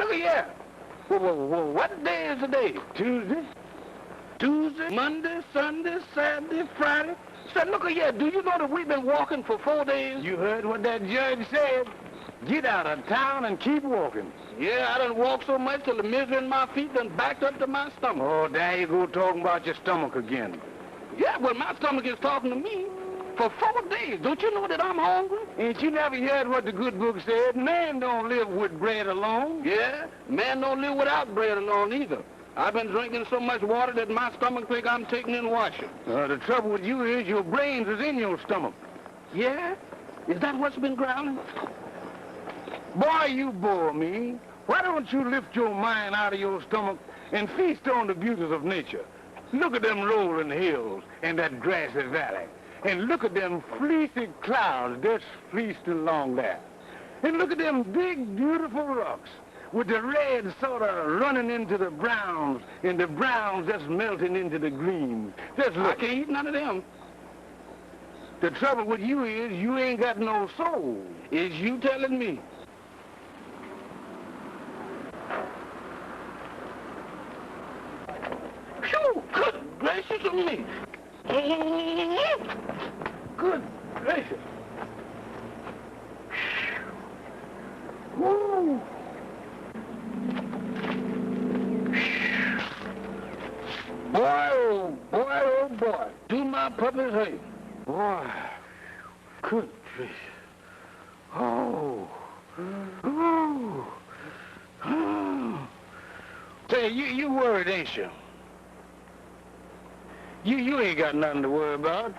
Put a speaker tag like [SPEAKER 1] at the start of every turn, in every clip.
[SPEAKER 1] look here. What day is today? Tuesday? Tuesday, Monday, Sunday, Saturday, Friday. Say, look here, do you know that we've been walking for 4 days? You heard what that judge said. Get out of town and keep walking. Yeah, I done walked so much till the misery in my feet done backed up to my stomach. Oh, there you go talking about your stomach again. Yeah, well, my stomach is talking to me. For 4 days, don't you know that I'm hungry? Ain't you never heard what the good book said? Man don't live with bread alone. Yeah, man don't live without bread alone either. I've been drinking so much water that my stomach think I'm taking in washing. The trouble with you is your brains is in your stomach. Yeah? Is that what's been growling? Boy, you bore me. Why don't you lift your mind out of your stomach and feast on the beauties of nature? Look at them rolling hills and that grassy valley. And look at them fleecy clouds that's fleeced along there. And look at them big, beautiful rocks with the red sort of running into the browns and the browns just melting into the greens. Just look. I can't eat none of them. The trouble with you is you ain't got no soul. Is you telling me? Phew, good gracious of me. Good gracious. Woo. Boy, oh boy, oh boy. Do my puppies hate. Boy, good gracious. Oh. Oh. Oh. Say, you worried, ain't you? You ain't got nothing to worry about.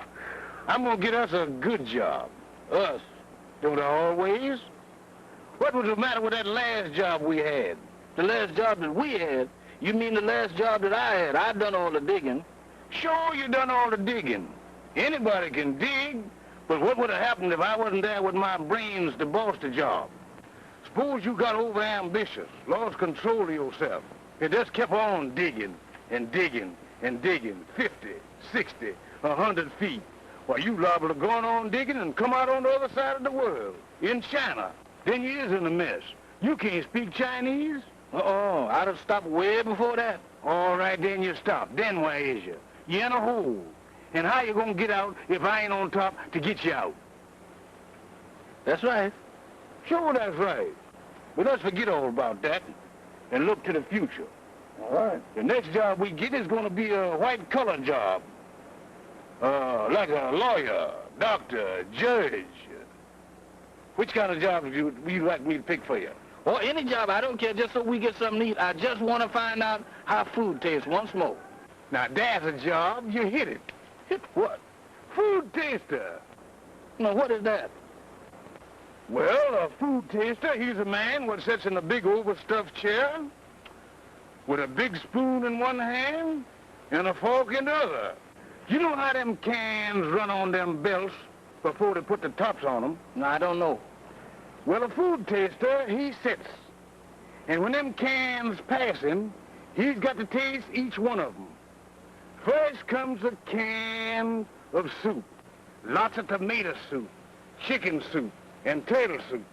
[SPEAKER 1] I'm gonna get us a good job. Us. Don't I always? What was the matter with that last job we had? The last job that we had? You mean the last job that I had? I done all the digging. Sure, you done all the digging. Anybody can dig, but what would have happened if I wasn't there with my brains to boss the job? Suppose you got over-ambitious, lost control of yourself, and just kept on digging and digging and digging 50, 60, 100 feet. Well, you liable to go on digging and come out on the other side of the world, in China. Then you is in a mess. You can't speak Chinese? Uh-oh, I'd have stopped way before that. All right, then you stop. Then where is you? You're in a hole. And how you gonna get out if I ain't on top to get you out? That's right. Sure, that's right. But let's forget all about that and look to the future. All right. The next job we get is gonna be a white-collar job. Like a lawyer, doctor, judge. Which kind of job would you like me to pick for you? Or any job, I don't care, just so we get something to eat. I just want to find out how food tastes once more. Now, that's a job. You hit it. Hit what? Food taster. Now, what is that? Well, a food taster, he's a man what sits in a big overstuffed chair with a big spoon in one hand and a fork in the other. You know how them cans run on them belts before they put the tops on them? No, I don't know. Well, a food taster, he sits. And when them cans pass him, he's got to taste each one of them. First comes a can of soup. Lots of tomato soup, chicken soup, and turtle soup.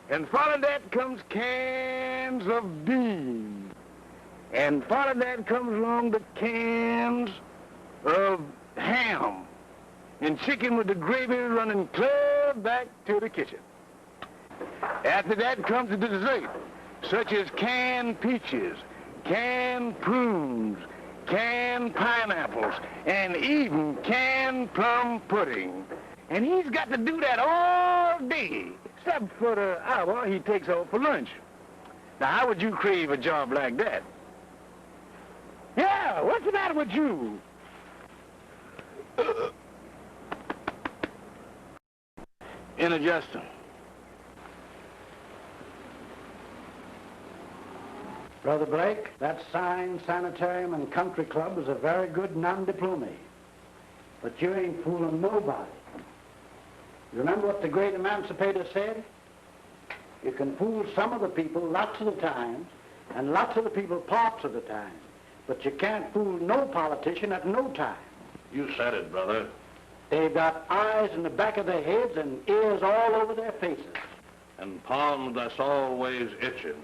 [SPEAKER 1] And following that comes cans of beans. And following that comes along the cans of ham and chicken with the gravy running clear back to the kitchen. After that comes the dessert, such as canned peaches, canned prunes, canned pineapples, and even canned plum pudding. And he's got to do that all day, except for the hour he takes off for lunch. Now, how would you crave a job like that? Yeah, what's the matter with you? Indigestion.
[SPEAKER 2] Brother Blake, that sign, sanitarium, and country club is a very good non-diploma. But you ain't fooling nobody. You remember what the great emancipator said? You can fool some of the people lots of the time, and lots of the people parts of the time. But you can't fool no politician at no time.
[SPEAKER 3] You said it, brother.
[SPEAKER 2] They've got eyes in the back of their heads and ears all over their faces.
[SPEAKER 3] And palms that's always itching.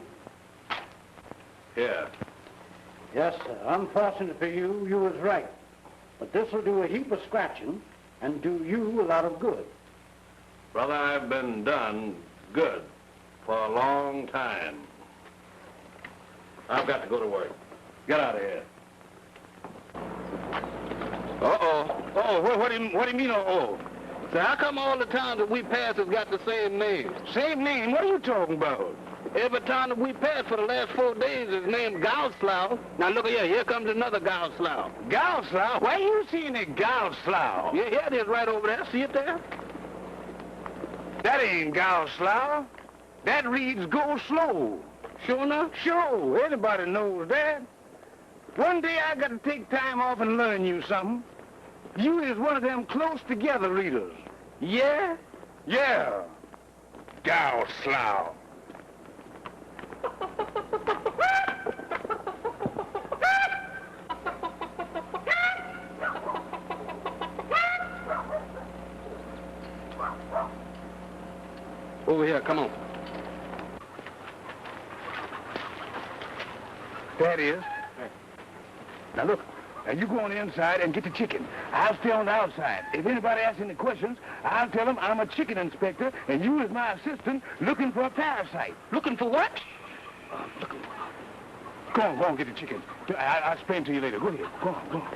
[SPEAKER 3] Here.
[SPEAKER 2] Yes, sir. Unfortunate for you, you was right. But this will do a heap of scratching and do you a lot of good.
[SPEAKER 3] Brother, I've been done good for a long time. I've got to go to work. Get out of here.
[SPEAKER 1] Uh-oh. Oh, what do you mean, uh-oh? So how come all the towns that we pass has got the same name? Same name? What are you talking about? Every town that we passed for the last 4 days is named Gausslau. Now look here, here comes another Gausslau. Gausslau? Where you seeing a Gausslau? Yeah, here it is right over there. See it there? That ain't Gausslau. That reads go slow. Sure enough? Sure. Anybody knows that. One day I got to take time off and learn you something. You is one of them close together readers. Yeah? Yeah. Gausslau. Over here, come on. That is. Now look, now you go on the inside and get the chicken. I'll stay on the outside. If anybody asks any questions, I'll tell them I'm a chicken inspector and you is my assistant looking for a parasite. Looking for what? Go on, get the chicken. I'll explain to you later. Go ahead, go on.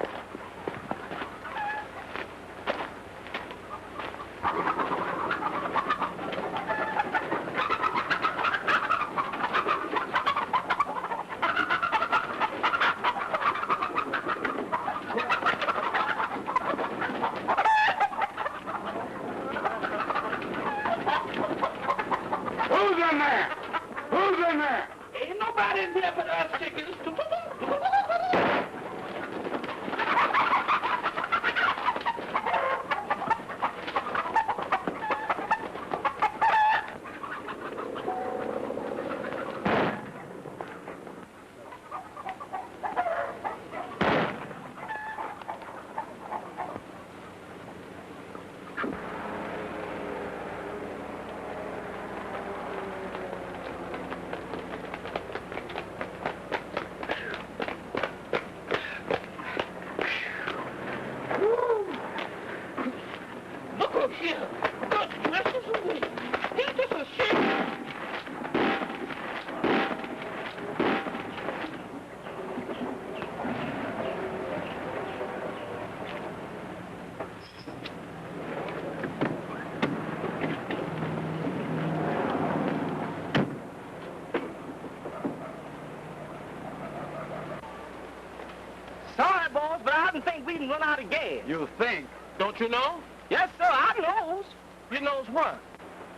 [SPEAKER 4] Run out of gas.
[SPEAKER 1] You think? Don't you know?
[SPEAKER 4] Yes, sir, I knows.
[SPEAKER 1] You knows what?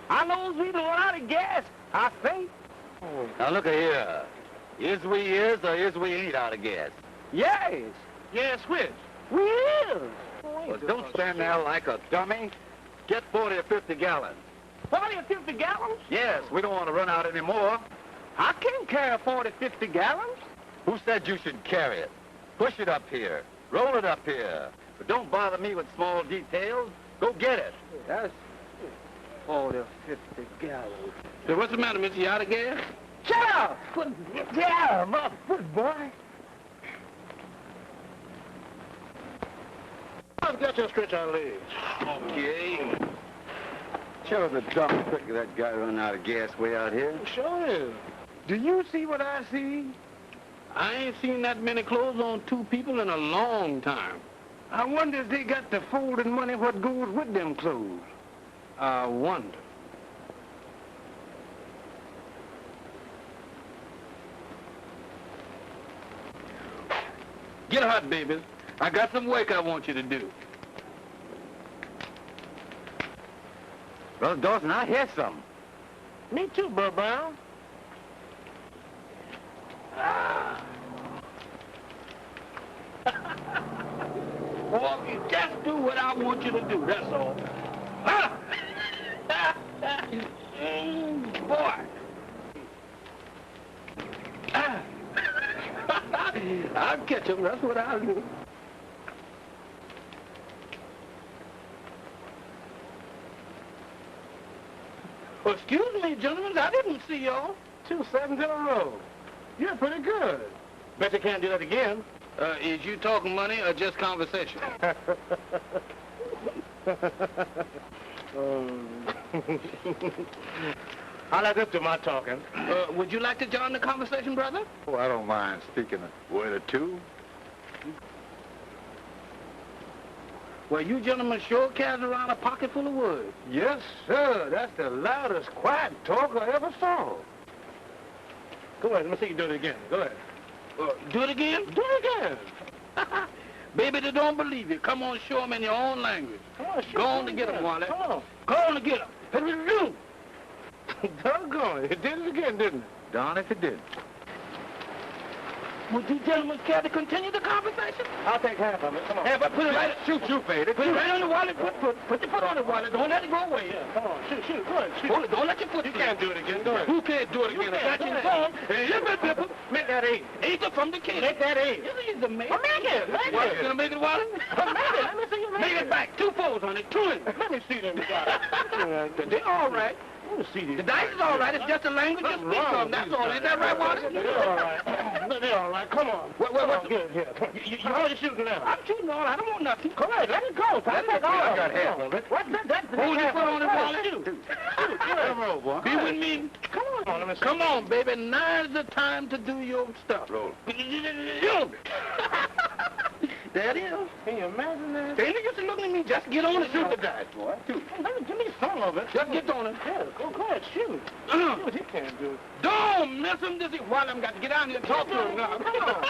[SPEAKER 4] I knows we done run out of gas, I think.
[SPEAKER 1] Now look here. Is we is or is we ain't out of gas?
[SPEAKER 4] Yes.
[SPEAKER 1] Yes, which?
[SPEAKER 4] We is.
[SPEAKER 1] Well, don't stand there like a dummy. Get 40 or 50 gallons.
[SPEAKER 4] 40 or 50 gallons?
[SPEAKER 1] Yes, we don't want to run out anymore.
[SPEAKER 4] I can't carry 40, 50 gallons.
[SPEAKER 1] Who said you should carry it? Push it up here. Roll it up here. But don't bother me with small details. Go get it.
[SPEAKER 4] That's 40 or 50 gallons.
[SPEAKER 1] So what's the matter, miss? You out of gas?
[SPEAKER 4] Shut up! Get out of my foot, boy.
[SPEAKER 1] I've got your stretch our legs.
[SPEAKER 3] Okay.
[SPEAKER 1] Sure the dumb trick of that guy running out of gas way out here.
[SPEAKER 4] Sure is. Do you see what I see?
[SPEAKER 1] I ain't seen that many clothes on two people in a long time.
[SPEAKER 4] I wonder if they got the folded money what goes with them clothes.
[SPEAKER 1] I wonder. Get hot, babies. I got some work I want you to do.
[SPEAKER 2] Brother Dawson, I hear something.
[SPEAKER 4] Me too, Brother Brown.
[SPEAKER 1] Well, you just do what I want you to do, that's all. Boy. I'll catch him, that's what I'll do. Well, excuse me, gentlemen, I didn't see y'all.
[SPEAKER 4] 2 sevens in a row. You're pretty good. Bet you can't do that again.
[SPEAKER 1] Is you talking money or just conversation?
[SPEAKER 4] I'll let this do my talking.
[SPEAKER 1] Would you like to join the conversation, brother?
[SPEAKER 3] Oh, I don't mind speaking a word or two.
[SPEAKER 1] Well, you gentlemen sure carries around a pocket full of words.
[SPEAKER 4] Yes, sir. That's the loudest quiet talk I ever saw. Go ahead. Let me see you do it again. Go ahead.
[SPEAKER 1] Do it again?
[SPEAKER 4] Do it again.
[SPEAKER 1] Baby, they don't believe you. Come on, show them in your own language.
[SPEAKER 4] Come on, shoot.
[SPEAKER 1] Go on to get them, Wally.
[SPEAKER 4] Come on.
[SPEAKER 1] Go on to get them.
[SPEAKER 4] Doggone it. It did it again, didn't it?
[SPEAKER 3] Darn if it did.
[SPEAKER 1] Would you gentlemen care to continue the conversation?
[SPEAKER 4] I'll take half of it. Come on.
[SPEAKER 1] Hey, but put it right.
[SPEAKER 3] Shoot, faded.
[SPEAKER 1] Put it right on the wallet. Put your foot on the wallet. Don't let it go away.
[SPEAKER 4] Yeah, come on. Shoot. Go ahead. Shoot.
[SPEAKER 1] Hold it. Don't let your foot.
[SPEAKER 4] You can't do it again. Go ahead.
[SPEAKER 1] Who can't do it again? I got you informed.
[SPEAKER 4] Make that 8.
[SPEAKER 1] 8 from the king.
[SPEAKER 4] Make that 8.
[SPEAKER 1] He's a man.
[SPEAKER 4] Well, make it. Make
[SPEAKER 1] What,
[SPEAKER 4] it.
[SPEAKER 1] you gonna make it, Wally?
[SPEAKER 4] Well, make it. Let me see you make it.
[SPEAKER 1] Make it back. 2 4s on it. 2 in.
[SPEAKER 4] Let me see them.
[SPEAKER 1] They're all right.
[SPEAKER 4] Let me see these.
[SPEAKER 1] The dice is all right. It's just a language you speak from. That's all. Is that right, Wally?
[SPEAKER 4] They're all right. They're all right. Come on.
[SPEAKER 1] What's
[SPEAKER 4] good? Here. You already shooting now.
[SPEAKER 1] I'm shooting all. I don't want nothing.
[SPEAKER 4] Go ahead. Let it go.
[SPEAKER 1] Let it go.
[SPEAKER 4] I got half of it. What's that?
[SPEAKER 1] Hold your foot on it, Wally.
[SPEAKER 4] Shoot. Let him roll, boy.
[SPEAKER 1] Be with me.
[SPEAKER 4] Come on. Let me see.
[SPEAKER 1] Come on, baby. Now's the time to do your stuff.
[SPEAKER 3] Roll.
[SPEAKER 1] There it is.
[SPEAKER 4] Can you imagine that?
[SPEAKER 1] They ain't used to looking at me. Just get on and shoot the dice, boy.
[SPEAKER 4] Give me some of it.
[SPEAKER 1] Just get on it.
[SPEAKER 4] Yeah, go ahead, shoot. Shoot, he can't do it.
[SPEAKER 1] Don't miss him. This is why I'm got to get down here and talk to him now.
[SPEAKER 4] Come on.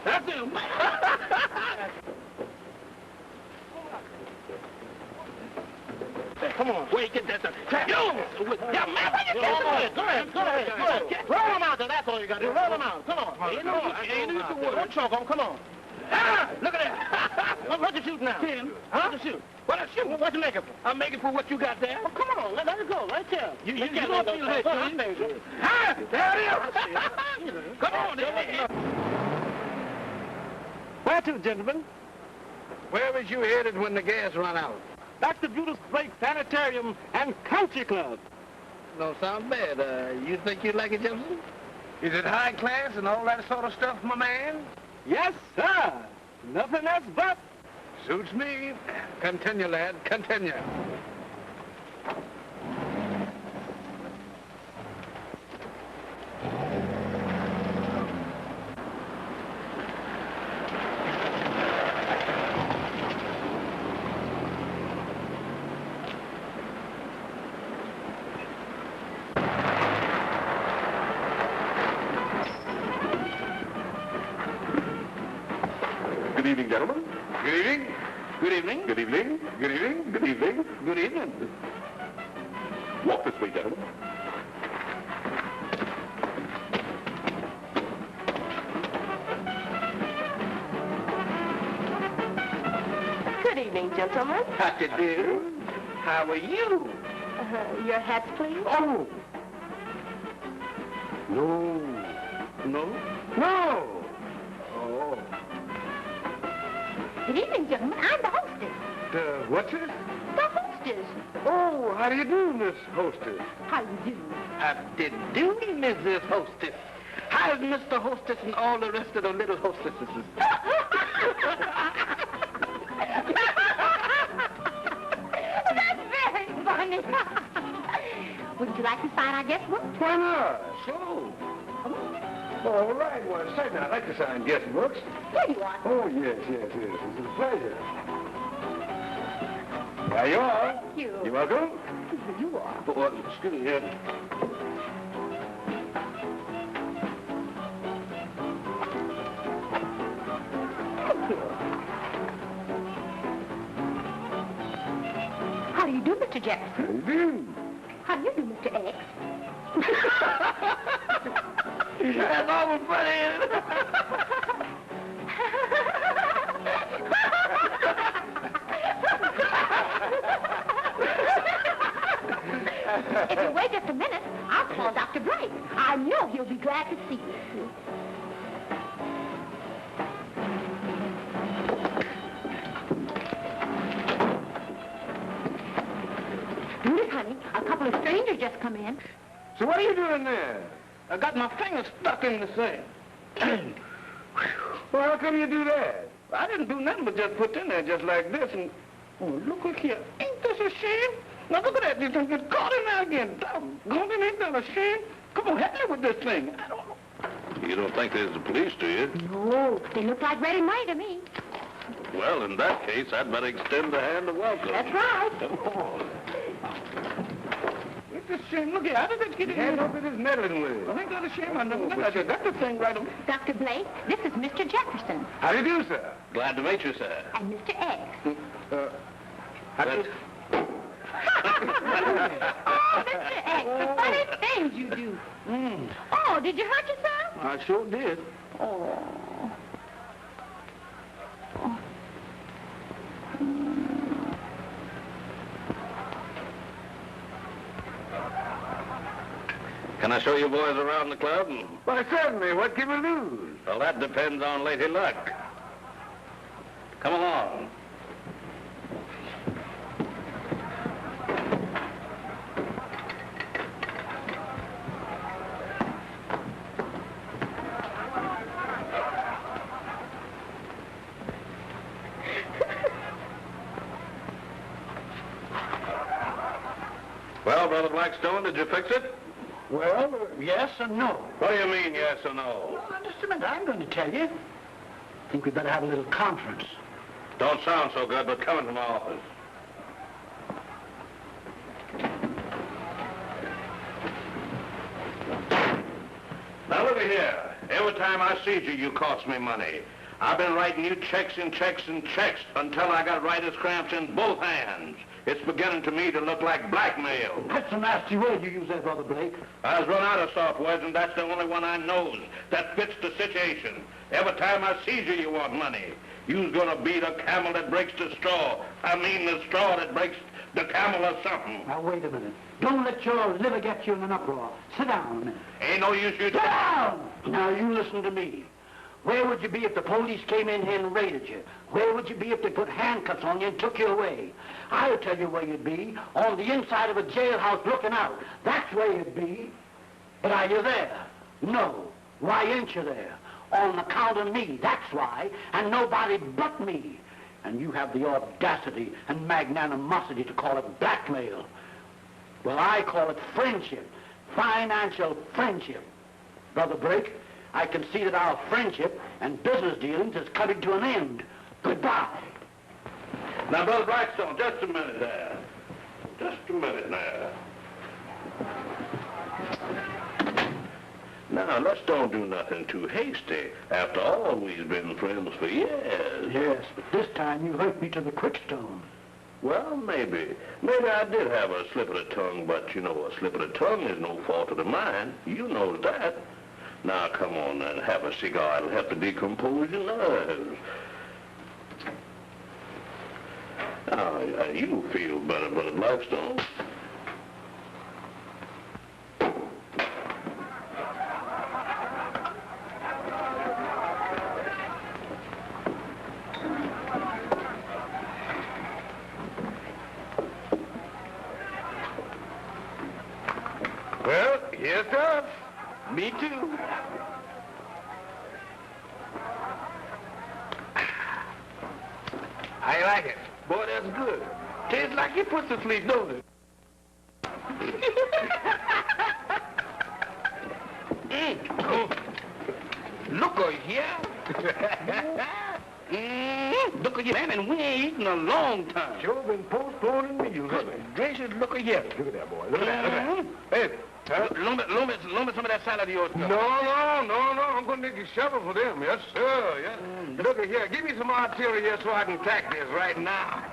[SPEAKER 1] That's him.
[SPEAKER 4] Come on.
[SPEAKER 1] Wait, get that stuff. Yeah, man, where you
[SPEAKER 4] Go ahead. Roll them out there. That's all you got to do. Roll them out. Come on.
[SPEAKER 1] Ain't no
[SPEAKER 4] Don't choke them. Come on.
[SPEAKER 1] Ah, look at that.
[SPEAKER 4] What you shoot now?
[SPEAKER 1] 10.
[SPEAKER 4] Huh? What you shoot?
[SPEAKER 1] What I shoot?
[SPEAKER 4] What you make it for?
[SPEAKER 1] I'm making for what you got there.
[SPEAKER 4] Well, come on. Let it go. Right there.
[SPEAKER 1] You don't feel hurt, do you? Ah, there it is. Come on,
[SPEAKER 4] Where to, gentlemen?
[SPEAKER 1] Where was you headed when the gas ran out?
[SPEAKER 4] Back to Brutus Blake Sanitarium and Country Club.
[SPEAKER 1] Don't sound bad. You think you'd like it, Jefferson? Is it high class and all that sort of stuff, my man?
[SPEAKER 4] Yes, sir. Nothing else but.
[SPEAKER 1] Suits me. Continue, lad. Continue.
[SPEAKER 3] Good evening, gentlemen.
[SPEAKER 1] Good evening. Good evening.
[SPEAKER 3] Good evening. Good evening. Good evening.
[SPEAKER 1] Good evening.
[SPEAKER 3] Walk this way, gentlemen.
[SPEAKER 5] Good evening, gentlemen.
[SPEAKER 1] How to do? How are you?
[SPEAKER 5] Your hats, please.
[SPEAKER 1] Oh. No. No? No. Oh.
[SPEAKER 5] Good evening, gentlemen. I'm the hostess.
[SPEAKER 1] What's it?
[SPEAKER 5] The hostess.
[SPEAKER 1] Oh, how do you do, Miss Hostess?
[SPEAKER 5] How you do?
[SPEAKER 1] How did do, Mrs. Hostess? How's Mr. Hostess and all the rest of the little hostesses?
[SPEAKER 5] That's very funny. Wouldn't you like to sign our guest book?
[SPEAKER 1] Why not? Sure. All right, well, certainly I'd like to sign guest books.
[SPEAKER 5] Here you are.
[SPEAKER 1] Oh, yes. It's a pleasure. There you are.
[SPEAKER 5] Thank you.
[SPEAKER 1] You're welcome.
[SPEAKER 5] You are.
[SPEAKER 1] Oh, excuse me.
[SPEAKER 5] How do you do, Mr. Jefferson?
[SPEAKER 1] How you do?
[SPEAKER 5] How do you do, Mr. X?
[SPEAKER 1] That's always funny, isn't it?
[SPEAKER 5] If you wait just a minute, I'll call Dr. Blake. I know he'll be glad to see you. Brutus, honey, a couple of strangers just come in.
[SPEAKER 1] So what are you doing there?
[SPEAKER 4] I got my finger stuck in the thing.
[SPEAKER 1] Well, how come you do that?
[SPEAKER 4] I didn't do nothing but just put in there just like this and... Oh, look at here. Ain't this a shame? Now look at that. You can get caught in there again. Doggone it, ain't that a shame? Come on, help me with this thing. I don't know.
[SPEAKER 3] You don't think there's the police, do you?
[SPEAKER 5] No, they look like ready money to me.
[SPEAKER 3] Well, in that case, I'd better extend the hand of welcome.
[SPEAKER 5] That's right.
[SPEAKER 3] Come on.
[SPEAKER 4] It's a shame. Look here, how did that get in
[SPEAKER 1] Hand
[SPEAKER 4] here?
[SPEAKER 1] over this meddling with it.
[SPEAKER 4] I ain't got a shame. I never got the thing right on.
[SPEAKER 5] Dr. Blake, this is Mr. Jefferson.
[SPEAKER 1] How do you do, sir?
[SPEAKER 3] Glad to meet you, sir.
[SPEAKER 5] And Mr. X.
[SPEAKER 1] How do you...
[SPEAKER 5] Oh, Mr. X, the funny things you do. Oh, did you hurt yourself?
[SPEAKER 4] I sure did.
[SPEAKER 5] Oh.
[SPEAKER 3] Can I show you boys around the club?
[SPEAKER 1] Why, certainly. What can we lose?
[SPEAKER 3] Well, that depends on lady luck. Come along. Well, Brother Blackstone, did you fix it?
[SPEAKER 2] Well, yes and no.
[SPEAKER 3] What do you mean, yes or no?
[SPEAKER 2] Well, just a minute. I'm going to tell you. I think we'd better have a little conference.
[SPEAKER 3] Don't sound so good, but come into my office. Now, look at here. Every time I see you, you cost me money. I've been writing you checks and checks and checks until I got writer's cramps in both hands. It's beginning to me to look like blackmail.
[SPEAKER 2] That's a nasty word you use there, Brother Blake.
[SPEAKER 3] I was run out of soft words, and that's the only one I knows that fits the situation. Every time I see you, you want money. You's gonna be the camel that breaks the straw. I mean the straw that breaks the camel or something.
[SPEAKER 2] Now, wait a minute. Don't let your liver get you in an uproar. Sit down a minute.
[SPEAKER 3] Ain't no use you...
[SPEAKER 2] Sit down! Now, you listen to me. Where would you be if the police came in here and raided you? Where would you be if they put handcuffs on you and took you away? I'll tell you where you'd be. On the inside of a jailhouse looking out. That's where you'd be. But are you there? No. Why ain't you there? On account of me. That's why. And nobody but me. And you have the audacity and magnanimosity to call it blackmail. Well, I call it friendship. Financial friendship. Brother Blake, I can see that our friendship and business dealings is coming to an end. Goodbye.
[SPEAKER 3] Now, Brother Blackstone, just a minute there. Just a minute now. Now, let's don't do nothing too hasty. After all, we've been friends for years.
[SPEAKER 2] Yes, but this time you hurt me to the quickstone.
[SPEAKER 3] Well, maybe. Maybe I did have a slip of the tongue, but, you know, a slip of the tongue is no fault of the mine. You know that. Now, come on and have a cigar. It'll help to decompose your nerves. Now, you feel better, Brother Blackstone.
[SPEAKER 1] Well, here's tough.
[SPEAKER 4] Me too.
[SPEAKER 1] I like it.
[SPEAKER 4] Boy, that's good. Tastes like you put to sleep, don't it? Look here. Look at you, man, and we ain't eaten a long time.
[SPEAKER 1] Sure been postponing meals.
[SPEAKER 4] Goodness gracious, look at here.
[SPEAKER 1] Look at that, boy. Look at that. Look at that. Hey,
[SPEAKER 4] Loan me some of that salad of yours.
[SPEAKER 1] No. I'm going to need a shovel for them. Yes, sir. Yes. Look at here. Give me some artillery here so I can tack this right now.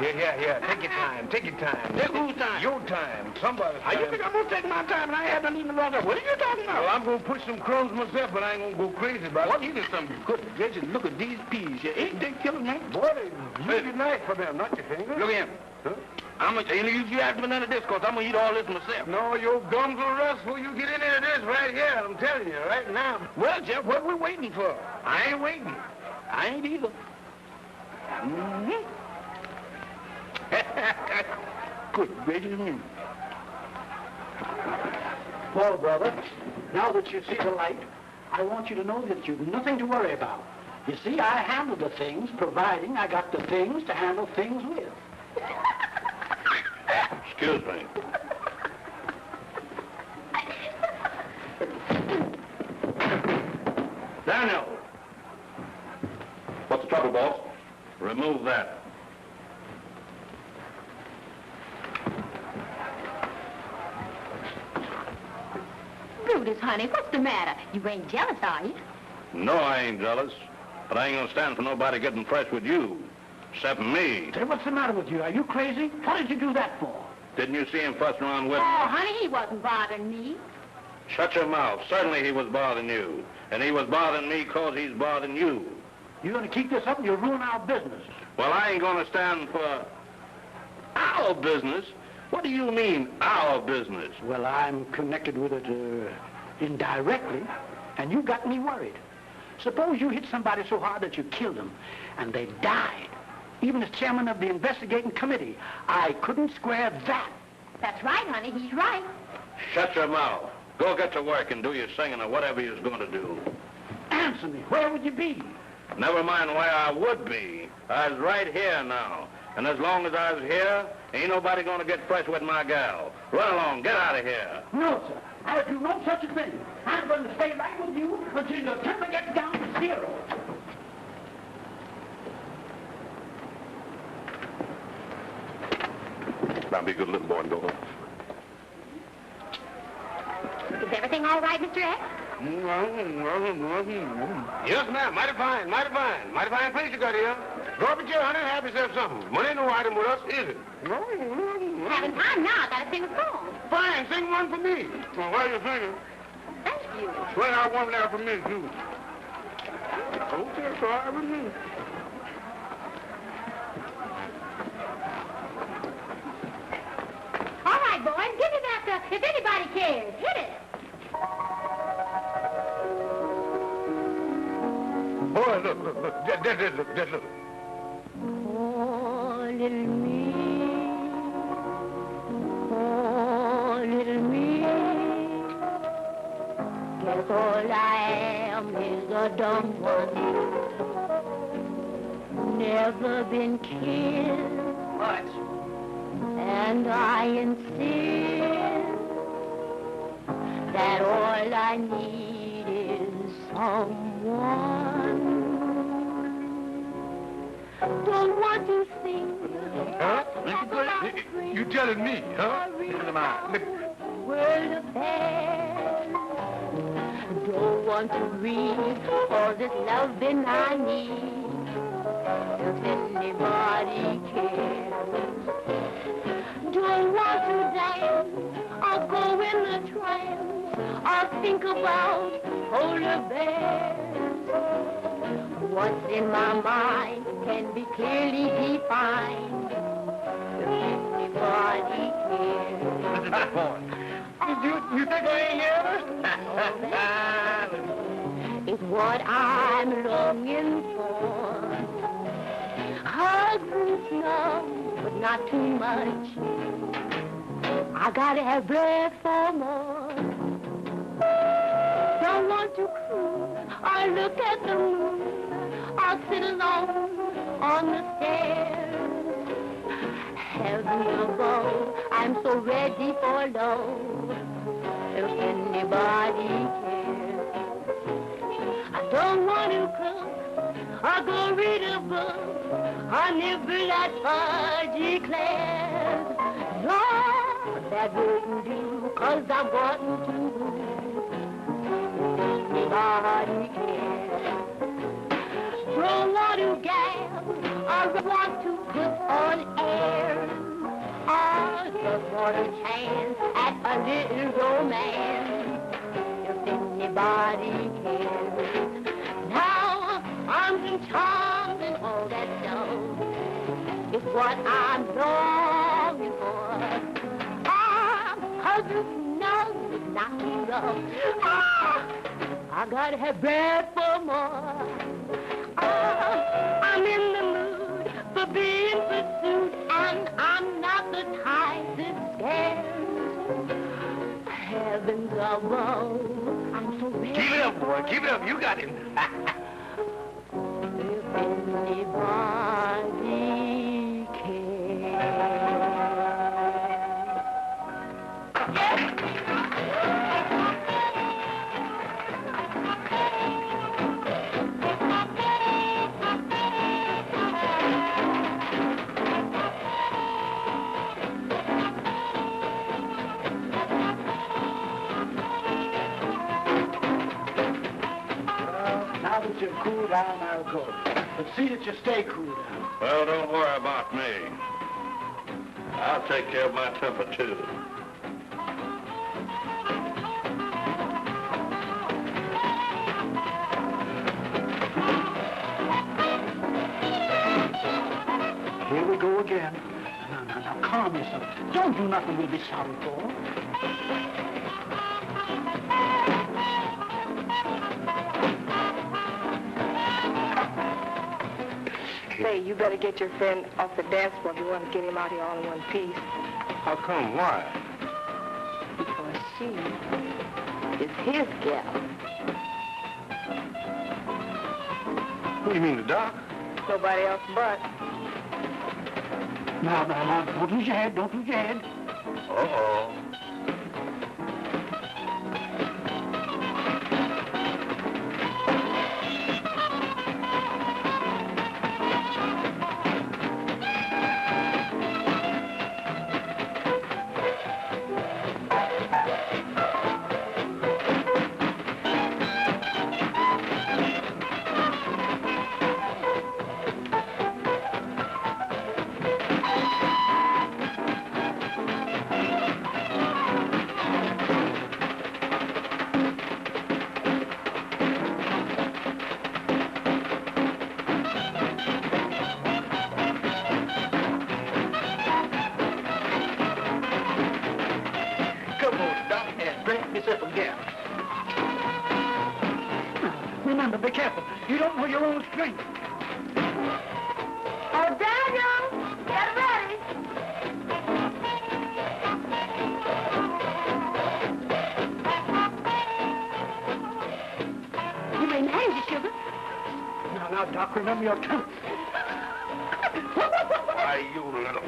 [SPEAKER 1] Here. Take your time. Take your time.
[SPEAKER 4] Take whose time?
[SPEAKER 1] Your time. Somebody's time.
[SPEAKER 4] You think I'm going to take my time and I haven't even lost up? What are you talking about?
[SPEAKER 1] Well, I'm going to push some crumbs myself, but I ain't going to go crazy about
[SPEAKER 4] What
[SPEAKER 1] it.
[SPEAKER 4] is it, some good gracious? Look at these peas here. Ain't they killing me?
[SPEAKER 1] Boy, use your knife for them, not your finger.
[SPEAKER 4] Look at him.
[SPEAKER 1] Huh?
[SPEAKER 4] I'm going to use you after none of this, because I'm going to eat all this myself.
[SPEAKER 1] No, your gums will rust before you get into this right here. I'm telling you, right now.
[SPEAKER 4] Well, Jeff, what we waiting for?
[SPEAKER 1] I ain't waiting.
[SPEAKER 4] I ain't either. Good gracious me.
[SPEAKER 2] Well, brother, now that you see the light, I want you to know that you've nothing to worry about. You see, I handle the things, providing I got the things to handle things with.
[SPEAKER 3] Excuse me. Daniel! What's the trouble, boss? Remove that.
[SPEAKER 5] Brutus, honey, what's the matter? You ain't jealous, are you?
[SPEAKER 3] No, I ain't jealous. But I ain't gonna stand for nobody getting fresh with you. Except me.
[SPEAKER 2] Say, what's the matter with you? Are you crazy? What did you do that for?
[SPEAKER 3] Didn't you see him fussing around with...
[SPEAKER 5] Oh, honey, he wasn't bothering me.
[SPEAKER 3] Shut your mouth. Certainly he was bothering you. And he was bothering me because he's bothering you.
[SPEAKER 2] You're going to keep this up and you'll ruin our business.
[SPEAKER 3] Well, I ain't gonna stand for... our business? What do you mean, our business?
[SPEAKER 2] Well, I'm connected with it indirectly, and you got me worried. Suppose you hit somebody so hard that you killed them, and they died. Even as chairman of the investigating committee, I couldn't square that.
[SPEAKER 5] That's right, honey, he's right.
[SPEAKER 3] Shut your mouth. Go get to work and do your singing or whatever you're going to do.
[SPEAKER 2] Answer me. Where would you be?
[SPEAKER 3] Never mind where I would be. I was right here now. And as long as I was here, ain't nobody going to get fresh with my gal. Run along. Get out of here.
[SPEAKER 2] No, sir. I'll do no such a thing. I'm going to stay right with you until your temper gets down to 0.
[SPEAKER 3] Now be a good little boy and go home.
[SPEAKER 5] Is everything all right, Mr. X?
[SPEAKER 1] Yes, ma'am. Mighty fine, mighty fine. Mighty fine place you got here. Go up and your honey and have yourself something. Money ain't no item with us, is it?
[SPEAKER 5] Having time now. Gotta sing a song.
[SPEAKER 1] Fine, sing one for me. Well, why are you singing?
[SPEAKER 5] Thank you.
[SPEAKER 1] Well, I want that for me, too. Okay, so I with me.
[SPEAKER 5] All right, boys, give me that, if anybody cares. Hit it.
[SPEAKER 1] Boy, look. Just look.
[SPEAKER 5] Oh, little me. Oh, little me. Guess all I am is a dumb one. Never been kissed.
[SPEAKER 2] What?
[SPEAKER 5] And I insist that all I need is someone. Don't want to sing.
[SPEAKER 1] Huh? You telling me, huh?
[SPEAKER 5] World affairs. Don't want to read all this loving I need. Does anybody care? Don't want to dance or go in the trance or think about polar bears. What's in my mind can be clearly defined. Does anybody care?
[SPEAKER 1] You think I ain't here?
[SPEAKER 5] It's what I'm longing for. Hugs and snuff, but not too much. I gotta have breath for more. Don't want to cruise or look at the moon or sit alone on the stairs. Heaven above, I'm so ready for love. If anybody cares, I don't want to cook or go read a book or nibble at fudge eclairs. Lord, that wouldn't do, 'cause I'm wanting to. Anybody cares? Don't want to gab or want to put on air. I just want a chance at a little romance. If anybody cares. Now, arms and charms and all that stuff is what I'm longing for. Hugs and snugs, not too rough. I gotta have breath for more. I'm in the mood for being pursued, and I'm not the type that scares. Heavens
[SPEAKER 4] boy. Keep it up. You got him.
[SPEAKER 2] Now that you've cooled down, I'll go. But see that you stay cool down.
[SPEAKER 3] Well, don't worry about me. I'll take care of my temper, too.
[SPEAKER 2] Here we go again. Now, calm yourself. Don't do nothing we'll be sorry for.
[SPEAKER 6] Say, you better get your friend off the dance floor if you want to get him out here all in one piece.
[SPEAKER 3] How come? Why?
[SPEAKER 6] Because she is his gal.
[SPEAKER 3] What do you mean, the doc?
[SPEAKER 6] Nobody else but.
[SPEAKER 2] Now, don't lose your head. Don't lose your head.
[SPEAKER 3] Uh-oh.
[SPEAKER 2] Remember, be careful. You don't know your own strength.
[SPEAKER 5] Oh, Daniel, get ready. You may manage it, sugar.
[SPEAKER 2] Now, Doc, remember your temper.
[SPEAKER 3] Why, you little...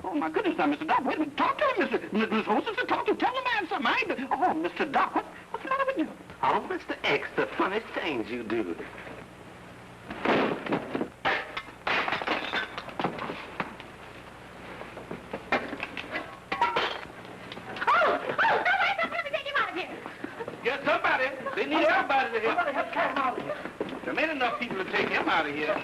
[SPEAKER 4] Oh, my goodness, now, Mr. Doc, wait a minute. Talk to him, Miss Hostess. Talk to him. Tell the man something. I ain't... Oh, Mr. Doc, what's the matter with you?
[SPEAKER 3] Oh, Mr. X, the funny things you do.
[SPEAKER 4] Get somebody. They need everybody to help.
[SPEAKER 2] Somebody help carry him out of here.
[SPEAKER 4] There ain't enough people to take him out of here.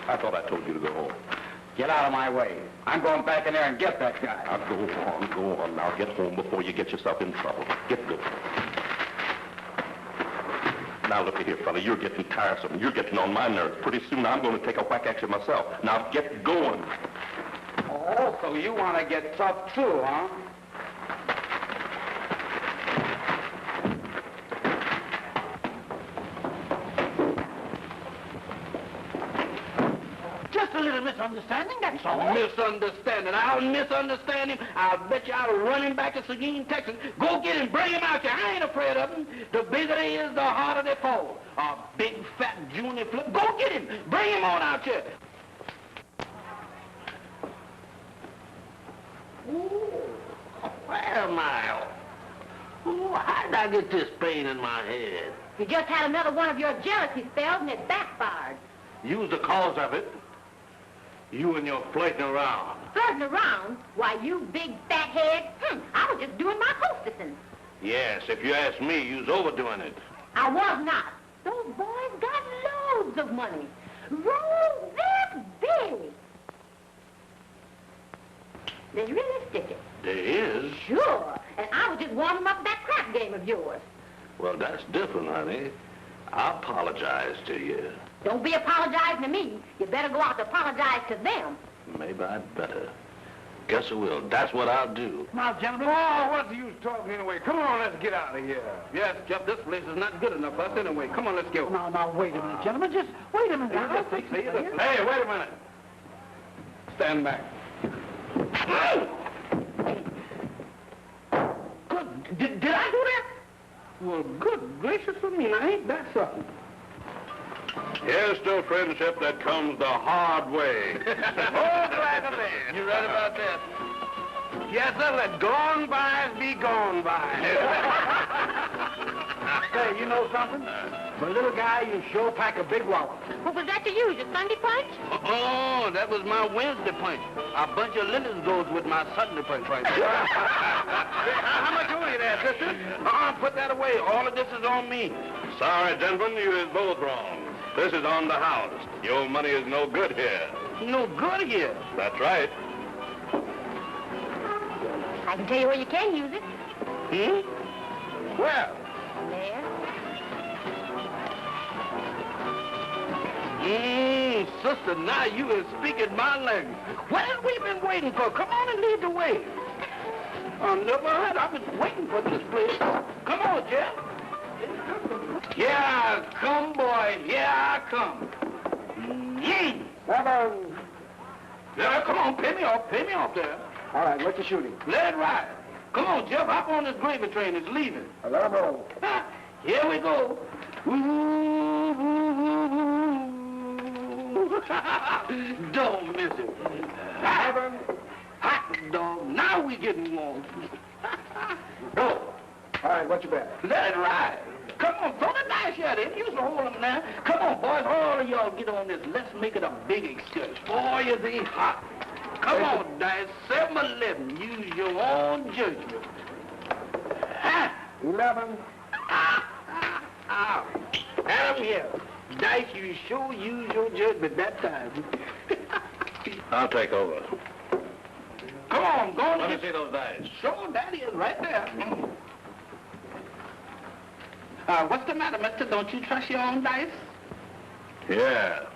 [SPEAKER 3] I thought I told you to go home.
[SPEAKER 2] Get out of my way. I'm going back in there and get that guy.
[SPEAKER 3] Now, go on. Now, get home before you get yourself in trouble. Get going. Now, look at here, fella. You're getting tiresome. You're getting on my nerves. Pretty soon, I'm going to take a whack at you myself. Now, get going.
[SPEAKER 2] Oh, so you want to get tough too, huh? Just a little misunderstanding, that's all.
[SPEAKER 4] Misunderstanding. I'll misunderstand him. I'll bet you I'll run him back to Seguin, Texas. Go get him. Bring him out here. I ain't afraid of him. The bigger they is, the harder they fall. A big, fat, junior flip. Go get him. Bring him on out here.
[SPEAKER 3] Where am I? Oh, how did I get this pain in my head?
[SPEAKER 5] You just had another one of your jealousy spells and it backfired.
[SPEAKER 3] You was the cause of it. You and your flirting around.
[SPEAKER 5] Flirting around? Why, you big fat head. I was just doing my hostessing.
[SPEAKER 3] Yes, if you ask me, you was overdoing it.
[SPEAKER 5] I was not. Those boys got loads of money. Rolls this big. They really stick it.
[SPEAKER 3] There is.
[SPEAKER 5] Sure. and I was just warming up that crap game of yours.
[SPEAKER 3] Well, that's different, honey. I apologize to you.
[SPEAKER 5] Don't be apologizing to me. You better go out and apologize to them.
[SPEAKER 3] Maybe I'd better. Guess I will. That's what I'll do.
[SPEAKER 4] Come on, gentlemen. Oh, what's the use talking anyway? Come on, let's get out of here. Yes, Jeff, this place is not good enough for us anyway. Come on, let's go.
[SPEAKER 2] Now, wait a minute, gentlemen. Just wait a minute.
[SPEAKER 4] Hey, wait a minute. Stand back. Good. Did I do that? Well, good gracious of me. Now, ain't that something?
[SPEAKER 3] Here's to friendship that comes the hard way.
[SPEAKER 4] Oh, glad of that. You're right about that. Yes, sir, let gone bys be gone by.
[SPEAKER 2] Say, you know something? For a little guy, you sure pack a big wallop.
[SPEAKER 5] What was that you used, your Sunday punch?
[SPEAKER 4] Oh, that was my Wednesday punch. A bunch of lilies goes with my Sunday punch right there. How much owe you there, sister? Put that away. All of this is on me.
[SPEAKER 3] Sorry, gentlemen, you is both wrong. This is on the house. Your money is no good here.
[SPEAKER 4] No good here.
[SPEAKER 3] That's right.
[SPEAKER 5] I can tell you where you can use it.
[SPEAKER 4] Where?
[SPEAKER 5] There.
[SPEAKER 4] Sister, now you is speaking my language. What have we been waiting for? Come on and lead the way. Never heard. I've been waiting for this place. Come on, Jeff. Here I come, boy. Here I come. Yeah, come on, pay me off there.
[SPEAKER 2] All right, what you shooting?
[SPEAKER 4] Let it ride. Come on, Jeff, hop on this gravy train. It's leaving.
[SPEAKER 2] Let 'em roll.
[SPEAKER 4] Here we go. Don't miss it. Hot dog. Now we getting warm. Go.
[SPEAKER 2] All right, what you bet?
[SPEAKER 4] Let it ride. Come on, throw the dice here. They used to hold them now. Come on, boys, all of y'all get on this. Let's make it a big excursion. Boy, is he hot. Come on, dice. 7-11. Use your own judgment.
[SPEAKER 2] 11.
[SPEAKER 4] Have him here. Dice, you sure use your judgment that time.
[SPEAKER 3] I'll take over.
[SPEAKER 4] Come on, go on.
[SPEAKER 3] Let me see those dice.
[SPEAKER 4] Sure, that is right there. What's the matter, mister? Don't you trust your own dice?
[SPEAKER 3] Yeah.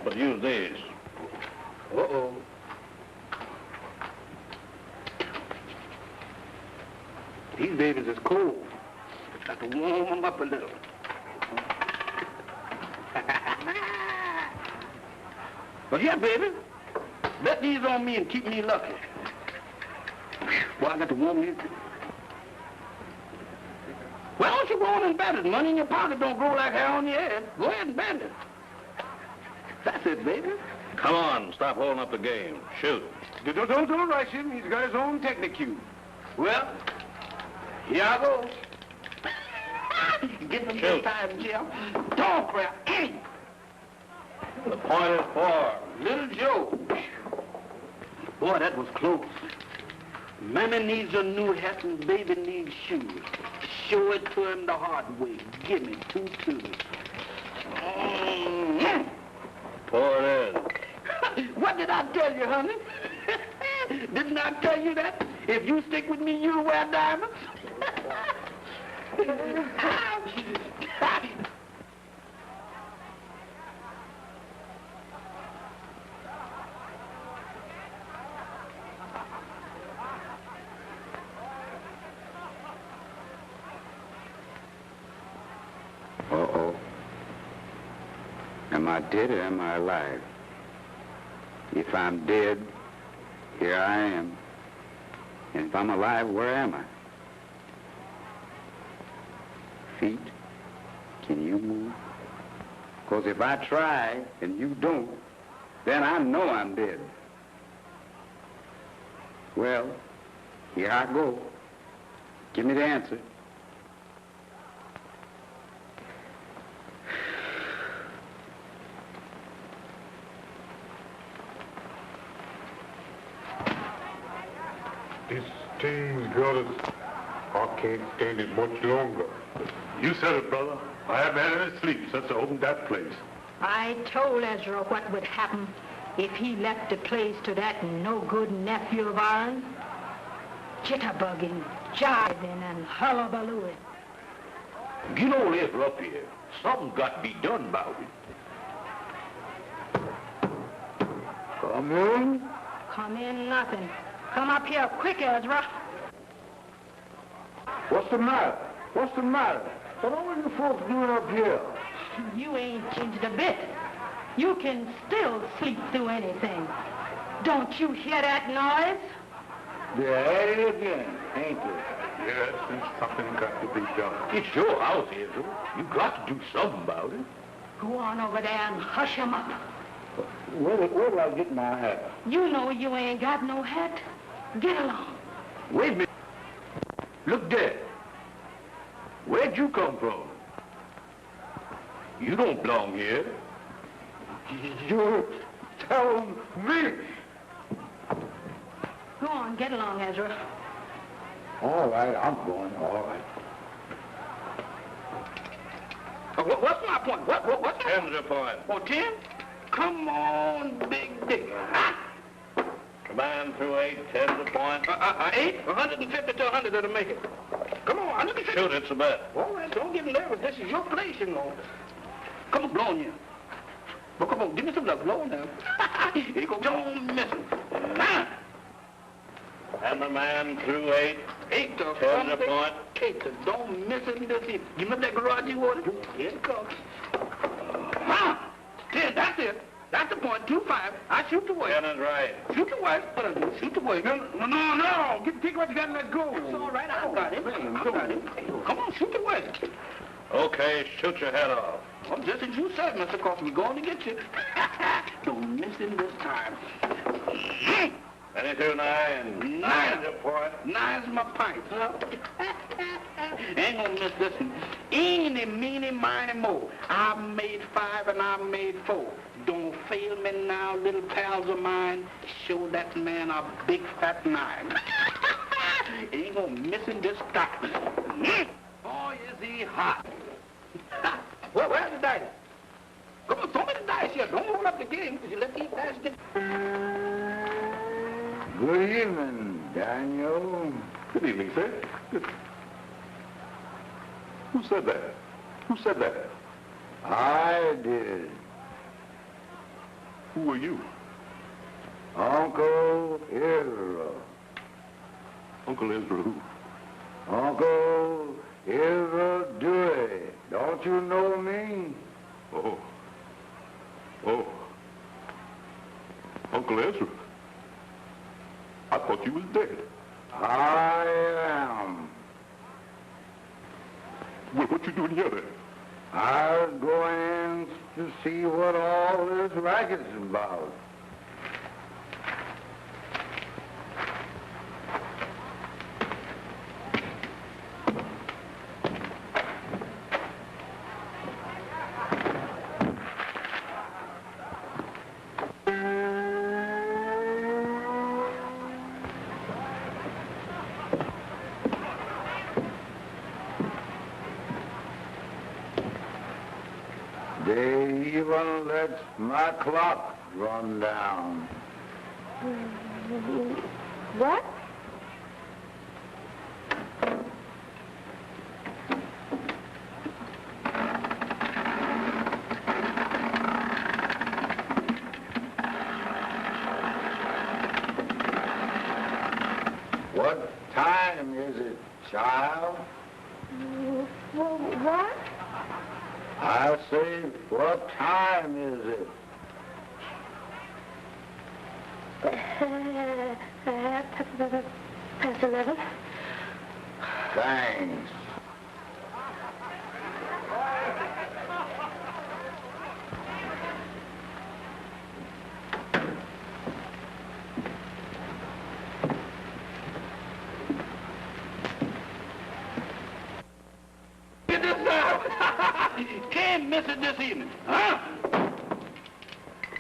[SPEAKER 3] But use these.
[SPEAKER 4] Uh-oh. These babies is cold. Got to warm them up a little. Well, yeah, baby. Bet these on me and keep me lucky. Boy, I got to warm these. Why don't you go on and bet it? Money in your pocket don't grow like hair on your head. Go ahead and bet it. That's it, baby.
[SPEAKER 3] Come on, stop holding up the game. Shoot.
[SPEAKER 4] Don't rush him. He's got his own technique. Well, here I go. Get them this time, Jim. Dog crap.
[SPEAKER 3] The point is 4.
[SPEAKER 4] Little Joe. Boy, that was close. Mammy needs a new hat and baby needs shoes. Show it to him the hard way. Give me 2 twos.
[SPEAKER 3] Pour it in.
[SPEAKER 4] What did I tell you, honey? Didn't I tell you that? If you stick with me, you'll wear diamonds.
[SPEAKER 7] Uh-oh. Am I dead or am I alive? If I'm dead, here I am. And if I'm alive, where am I? Feet, can you move? Because if I try and you don't, then I know I'm dead. Well, here I go. Give me the answer.
[SPEAKER 8] This thing's got us. I can't stand it much longer. You said it, brother. I haven't had any sleep since I opened that place.
[SPEAKER 9] I told Ezra what would happen if he left the place to that no-good nephew of ours. jitterbugging, jiving, and hullabalooing.
[SPEAKER 3] Get all this up here. Something's got to be done about it.
[SPEAKER 1] Come in.
[SPEAKER 9] Come in nothing. Come up here quick, Ezra.
[SPEAKER 1] What's the matter? What's the matter? What are you folks doing up here?
[SPEAKER 9] You ain't changed a bit. You can still sleep through anything. Don't you hear that noise?
[SPEAKER 1] They're at it again, ain't they?
[SPEAKER 8] Yes, and something got to be done.
[SPEAKER 3] It's your house, Ezra. You got to do something about it.
[SPEAKER 9] Go on over there and hush 'em up.
[SPEAKER 1] Where do I get my hat?
[SPEAKER 9] You know you ain't got no hat. Get along.
[SPEAKER 3] Wait a minute. Look there. Where'd you come from? You don't belong here.
[SPEAKER 1] You're telling me?
[SPEAKER 9] Go on, get along, Ezra.
[SPEAKER 1] All right, I'm going, all right.
[SPEAKER 4] What's my point? What's my point?
[SPEAKER 3] 10's the point.
[SPEAKER 4] Oh, 10? Come on, Big Dick.
[SPEAKER 3] Command through 8, 10's the point.
[SPEAKER 4] 8? 150 to 100 that'll make it. Come on, 150.
[SPEAKER 3] Shoot, it's a bet.
[SPEAKER 4] All right, don't get nervous. This is your place, you know. Come on, blow on you. Well, come on, give me some love. Blow on now. Here you go. Don't miss it.
[SPEAKER 3] And the man through 8.
[SPEAKER 4] 8 to
[SPEAKER 3] 10's the point.
[SPEAKER 4] 8 to don't miss it this evening. You remember that garage you ordered? Here it comes. 10, that's it. That's the point. 2-5. I shoot the way.
[SPEAKER 3] 10 is right.
[SPEAKER 4] Shoot the way. What I do? Shoot the way. No. Take what you got and let go. It's all right. I got him. I got him. Come on, shoot the way.
[SPEAKER 3] Okay, shoot your head off.
[SPEAKER 4] Well, just as you said, Mr. Coffin, we're going to get you. Don't miss him this time.
[SPEAKER 3] 22, 9. 9's the point.
[SPEAKER 4] 9's my pint, huh? Ain't gonna miss this one. Eeny, meeny, miny, mo. I made 5 and I made 4. Don't fail me now, little pals of mine. Show that man a big fat 9. Ain't gonna miss him this time. Oh, is he hot? Where's the dice? Come on, throw me the dice here. Don't hold up the game, because you let these dice get...
[SPEAKER 1] Good evening, Daniel.
[SPEAKER 8] Good evening, sir. Good. Who said that? Who said that?
[SPEAKER 1] I did.
[SPEAKER 8] Who are you?
[SPEAKER 1] Uncle Israel.
[SPEAKER 8] Uncle Ezra who?
[SPEAKER 1] Uncle Israel Dewey. Don't you know me?
[SPEAKER 8] Oh. Uncle Ezra. I thought you was dead.
[SPEAKER 1] I am.
[SPEAKER 8] Well, what you doing here then?
[SPEAKER 1] I was going to see what all this racket's about. They even let my clock run down.
[SPEAKER 6] What?
[SPEAKER 1] What time is it, child?
[SPEAKER 6] What?
[SPEAKER 1] I say, what time is it?
[SPEAKER 6] Past 11.
[SPEAKER 1] Thanks.
[SPEAKER 4] Get this out. Can't miss it this evening, huh?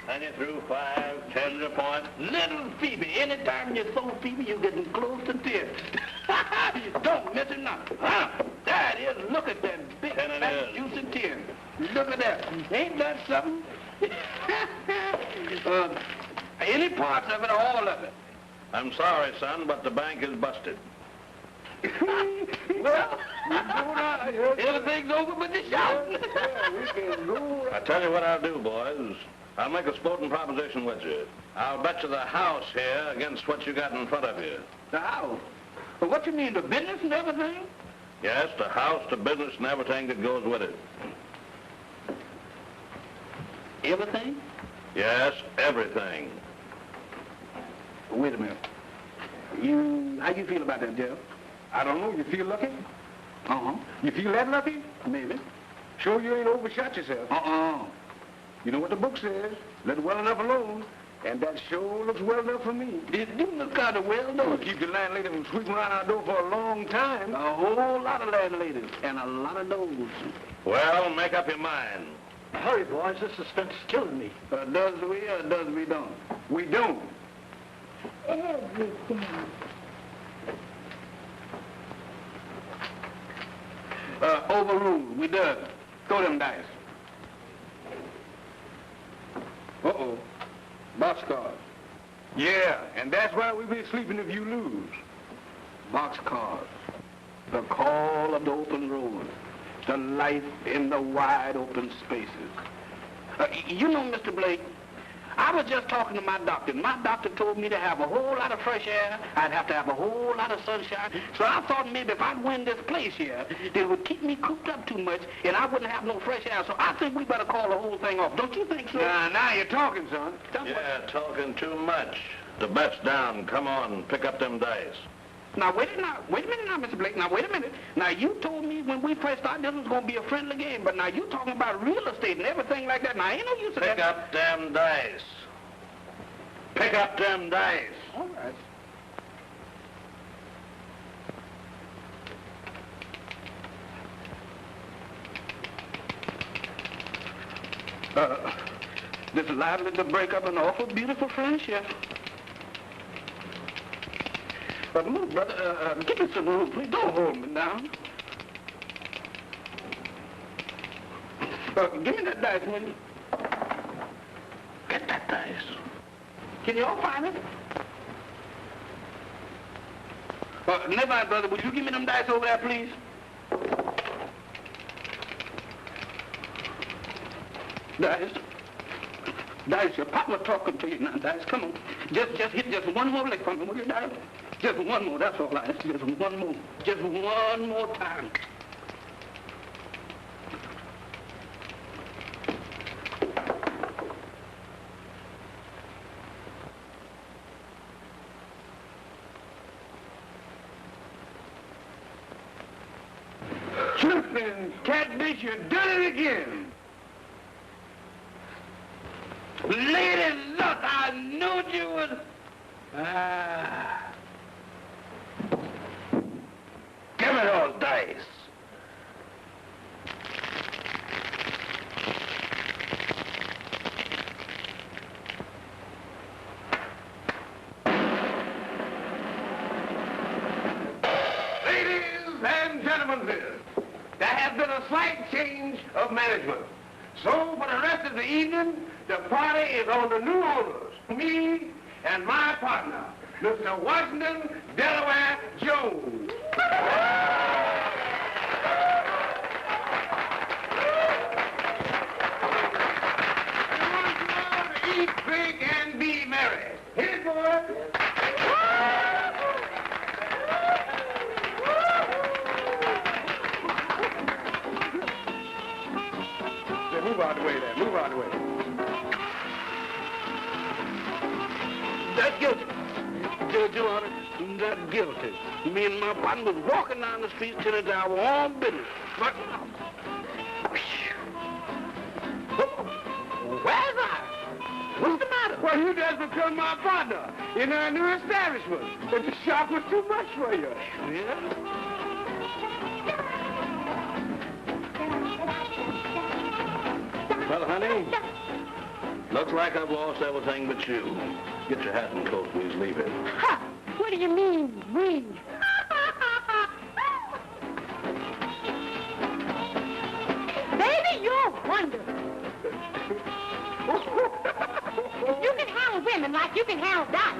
[SPEAKER 3] 90 through 5, 10's the point.
[SPEAKER 4] Little Phoebe, anytime you throw Phoebe, you're getting close to tears. Don't miss it now, huh? There it is. Look at that big, fat, juicy tear. Look at that. Ain't that something? Any parts of it or all of it?
[SPEAKER 3] I'm sorry, son, but the bank is busted.
[SPEAKER 4] Well, everything's over but the shouting.
[SPEAKER 3] I tell you what I'll do, boys. I'll make a sporting proposition with you. I'll bet you the house here against what you got in front of you.
[SPEAKER 4] The house? But what you mean, the business and everything?
[SPEAKER 3] Yes, the house, the business, and everything that goes with it.
[SPEAKER 4] Everything?
[SPEAKER 3] Yes, everything.
[SPEAKER 4] Wait a minute. How you feel about that, Jeff?
[SPEAKER 1] I don't know. You feel lucky?
[SPEAKER 4] Uh-huh.
[SPEAKER 1] You feel that lucky?
[SPEAKER 4] Maybe.
[SPEAKER 1] Sure you ain't overshot yourself.
[SPEAKER 4] Uh-uh.
[SPEAKER 1] You know what the book says? Let well enough alone. And that sure looks well enough for me.
[SPEAKER 4] It do look kind of well, though.
[SPEAKER 1] We'll keep the landlady from sweeping around our door for a long time.
[SPEAKER 4] A whole lot of landladies and a lot of those.
[SPEAKER 3] Well, make up your mind.
[SPEAKER 2] Hurry, boys. This suspense is killing me.
[SPEAKER 4] Does we or does we don't?
[SPEAKER 1] We don't.
[SPEAKER 5] Everything.
[SPEAKER 4] Overruled. We done. Throw them dice. Uh-oh. Boxcars.
[SPEAKER 1] Yeah, and that's why we be sleeping if you lose.
[SPEAKER 4] Boxcars. The call of the open road. The life in the wide open spaces. You know, Mr. Blake, I was just talking to my doctor, and my doctor told me to have a whole lot of fresh air. I'd have to have a whole lot of sunshine. So I thought maybe if I'd win this place here, it would keep me cooped up too much, and I wouldn't have no fresh air. So I think we better call the whole thing off. Don't you think so?
[SPEAKER 1] Now you're talking, son.
[SPEAKER 3] Yeah, talking too much. The bet's down. Come on, pick up them dice.
[SPEAKER 4] Now, wait a minute now, Mr. Blake. Now, wait a minute. Now, you told me when we first started this was going to be a friendly game, but now you talking about real estate and everything like that. Now, I ain't no use of that.
[SPEAKER 3] Pick up them dice. Pick up them dice.
[SPEAKER 4] All right. This is liable to break up an awful beautiful friendship. But look, brother, give me some room, please. Don't hold me down. Give me that dice, will you?
[SPEAKER 3] Get that dice.
[SPEAKER 4] Can you all find it? Never mind, brother. Would you give me them dice over there, please? Dice. Dice, your papa talking to you now, Dice. Come on. Just hit just one more lick for me, will you, Dice? Just one more, that's all right. Just one more. Just one more time.
[SPEAKER 1] Tripping catfish, you done it again.
[SPEAKER 4] Lady Luck, I knew you would.
[SPEAKER 3] Give me those dice.
[SPEAKER 1] Ladies and gentlemen, there has been a slight change of management. So for the rest of the evening, the party is on the new owners, me and my partner, Mr. Washington Delaware Jones. Eat, drink, and be merry. Here's the word. Move out of the way there. Move out of the way.
[SPEAKER 4] That's guilty. Judge, Your Honor, that's guilty. Me and my partner was walking down the street till it's our own business. But... Where's I? What's the matter?
[SPEAKER 1] Well, you just become my partner in our new establishment. But the shop was too much for you.
[SPEAKER 4] Yeah?
[SPEAKER 3] Well, honey, looks like I've lost everything but you. Get your hat and coat, please. Leave it.
[SPEAKER 5] Ha! What do you mean, we? Baby, you're wonderful. You can handle women like you can handle dice.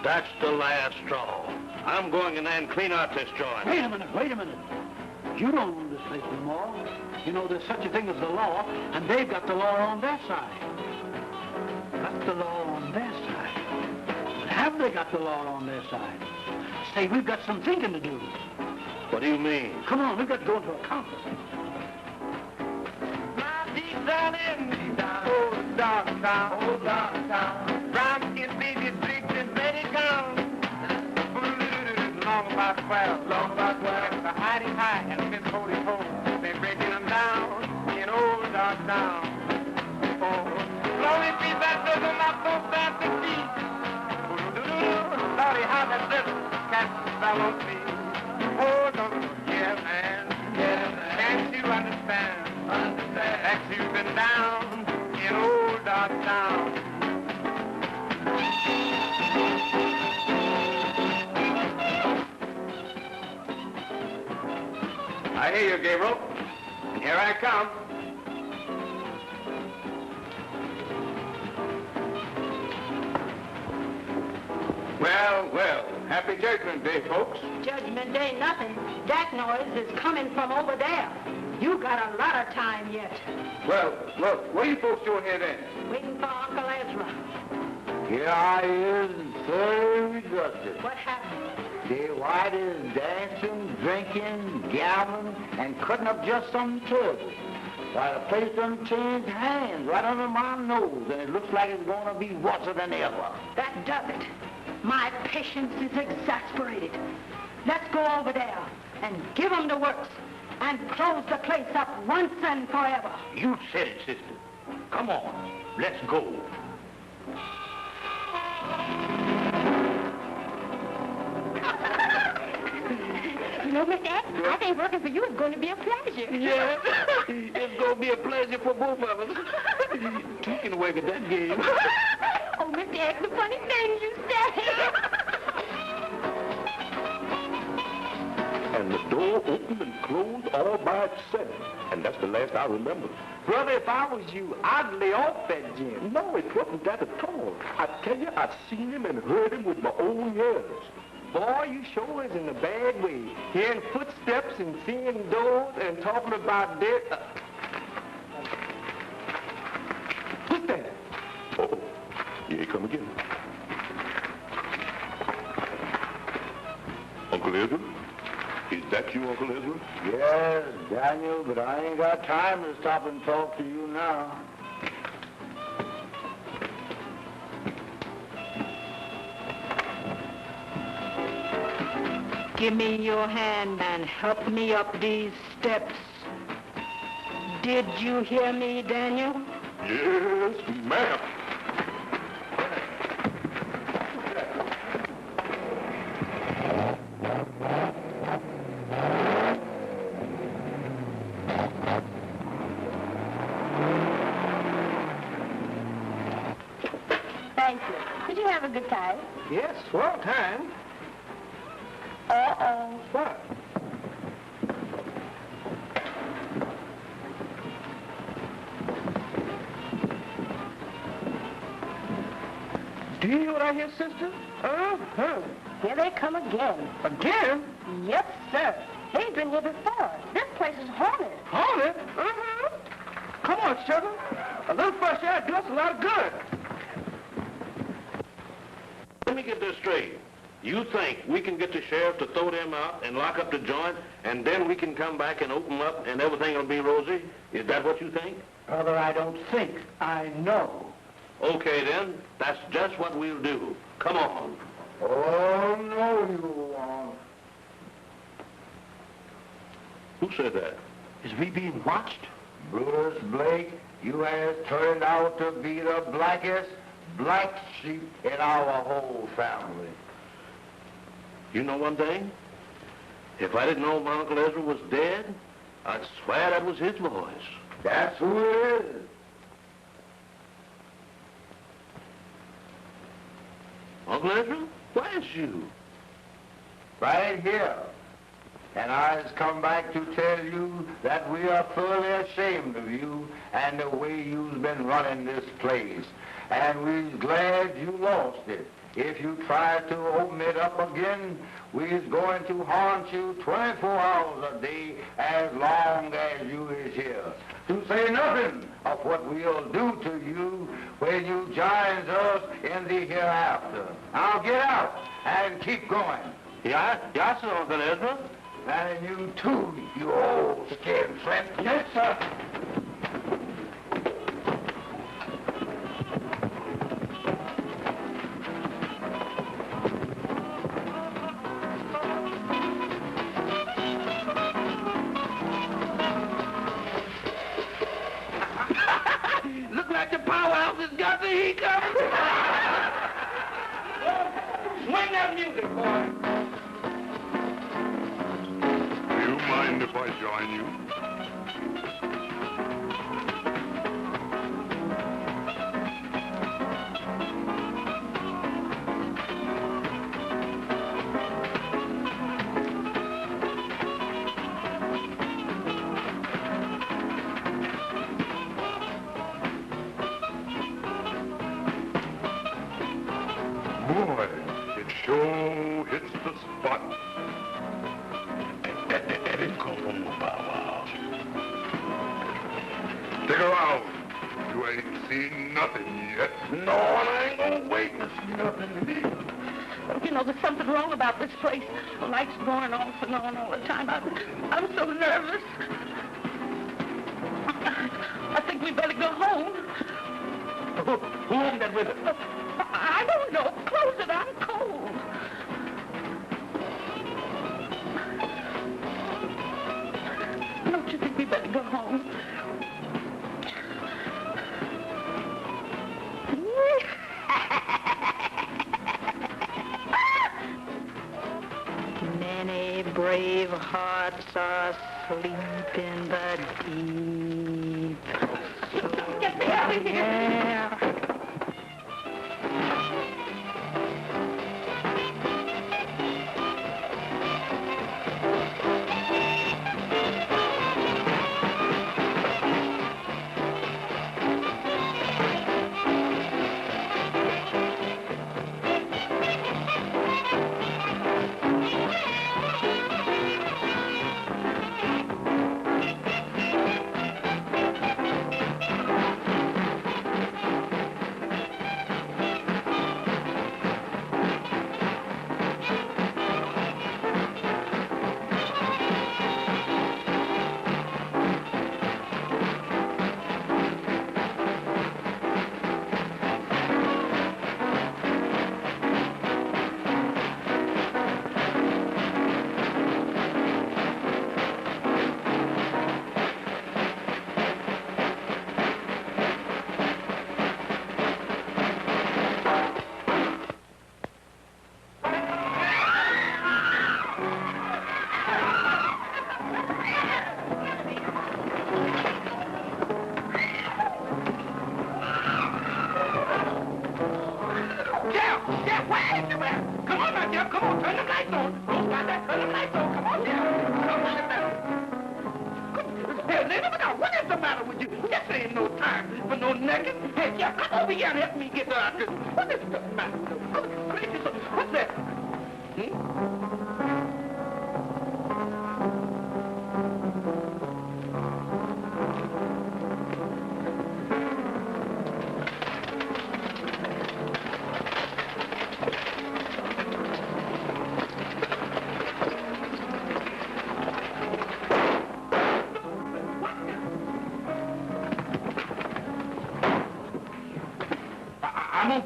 [SPEAKER 3] That's the last straw. I'm going in there and clean out this joint.
[SPEAKER 2] Wait a minute. You don't own this place anymore. You know, there's such a thing as the law, and they've got the law on their side. Got the law on their side. But have they got the law on their side? Say, we've got some thinking to do.
[SPEAKER 3] What do you mean?
[SPEAKER 2] Come on, we've got to go into a conference.
[SPEAKER 4] Deep down in old downtown, round in big streets and very gone. Long about 12, the hiding high and Miss Holy Hole, they're breaking them down in old downtown. Oh, glory be that doesn't not so fast to see. Lordy, how that little cat fell on me. Oh, yeah, man. Can't you understand? That you've been down in old downtown. I hear you, Gabriel. And here I come. Well, happy Judgment Day, folks.
[SPEAKER 9] Judgment Day, nothing. That noise is coming from over there. You got a lot of time yet.
[SPEAKER 4] Well, look, what are you folks doing here then?
[SPEAKER 9] Waiting for Uncle Ezra.
[SPEAKER 7] Here I is, thoroughly exhausted.
[SPEAKER 9] What happened?
[SPEAKER 7] See, White is dancing, drinking, gambling, and cutting up just something terrible. Why, the place done changed hands right under my nose, and it looks like it's going to be worse than ever.
[SPEAKER 9] That does it. My patience is exasperated. Let's go over there and give them the works and close the place up once and forever.
[SPEAKER 3] You said it, sister. Come on, let's go.
[SPEAKER 5] You know, Mr. X, I think working for you is going to be a pleasure.
[SPEAKER 4] Yeah, it's going to be a pleasure for both of us. Two can work at that game.
[SPEAKER 5] Oh, Mr. X, the funny things you say.
[SPEAKER 8] And the door opened and closed all by itself. And that's the last I remember.
[SPEAKER 4] Brother, if I was you, I'd lay off that gin.
[SPEAKER 8] No, it wasn't that at all. I tell you, I seen him and heard him with my own ears.
[SPEAKER 4] Boy, you sure is in a bad way. Hearing footsteps and seeing doors and talking about death. Who's that?
[SPEAKER 8] Oh, here he come again. Uncle Ezra? Is that you, Uncle Ezra?
[SPEAKER 7] Yes, Daniel, but I ain't got time to stop and talk to you now.
[SPEAKER 9] Give me your hand and help me up these steps. Did you hear me, Daniel?
[SPEAKER 8] Yes, ma'am.
[SPEAKER 5] Thank you. Did you have a good time?
[SPEAKER 4] Yes, swell time.
[SPEAKER 5] Uh-oh.
[SPEAKER 4] What? Do you hear what I hear, sister? Uh-huh.
[SPEAKER 5] Here they come again.
[SPEAKER 4] Again?
[SPEAKER 5] Yes, sir. They've been here before. This place is haunted.
[SPEAKER 4] Haunted? Uh-huh. Come on, sugar. A little fresh air does a lot of good.
[SPEAKER 3] Let me get this straight. You think we can get the sheriff to throw them out and lock up the joint, and then we can come back and open up and everything will be rosy? Is that what you think?
[SPEAKER 2] Brother, I don't think. I know.
[SPEAKER 3] Okay, then. That's just what we'll do. Come on.
[SPEAKER 7] Oh, no, you won't.
[SPEAKER 3] Who said that?
[SPEAKER 2] Is we being watched?
[SPEAKER 7] Brutus Blake, you has turned out to be the blackest black sheep in our whole family.
[SPEAKER 3] You know one thing? If I didn't know my Uncle Ezra was dead, I'd swear that was his voice.
[SPEAKER 7] That's who it is.
[SPEAKER 3] Uncle Ezra? Why, it's you.
[SPEAKER 7] Right here. And I has come back to tell you that we are thoroughly ashamed of you and the way you've been running this place. And we're glad you lost it. If you try to open it up again, we's going to haunt you 24 hours a day as long as you is here. To say nothing of what we'll do to you when you joins us in the hereafter. Now get out and keep going.
[SPEAKER 3] Yes, sir, Uncle Ezra.
[SPEAKER 7] And you too, you old skinflint.
[SPEAKER 4] Yes, sir. Look like the powerhouse has got the heat coming. Swing that music, boy.
[SPEAKER 8] Do you mind if I join you? Boy, it sure hits the spot.
[SPEAKER 3] That didn't come from the powerhouse.
[SPEAKER 8] Stick around. You ain't seen nothing yet.
[SPEAKER 4] No, I ain't gonna wait to see nothing.
[SPEAKER 9] You know, there's something wrong about this place. The lights going off and on all the time. I'm so nervous. I think we better go home.
[SPEAKER 4] Who opened that window?
[SPEAKER 9] I don't know. Close it. I'm cold. Don't you think we better go home? Many brave hearts are asleep in the deep. Get me out of here! Yeah.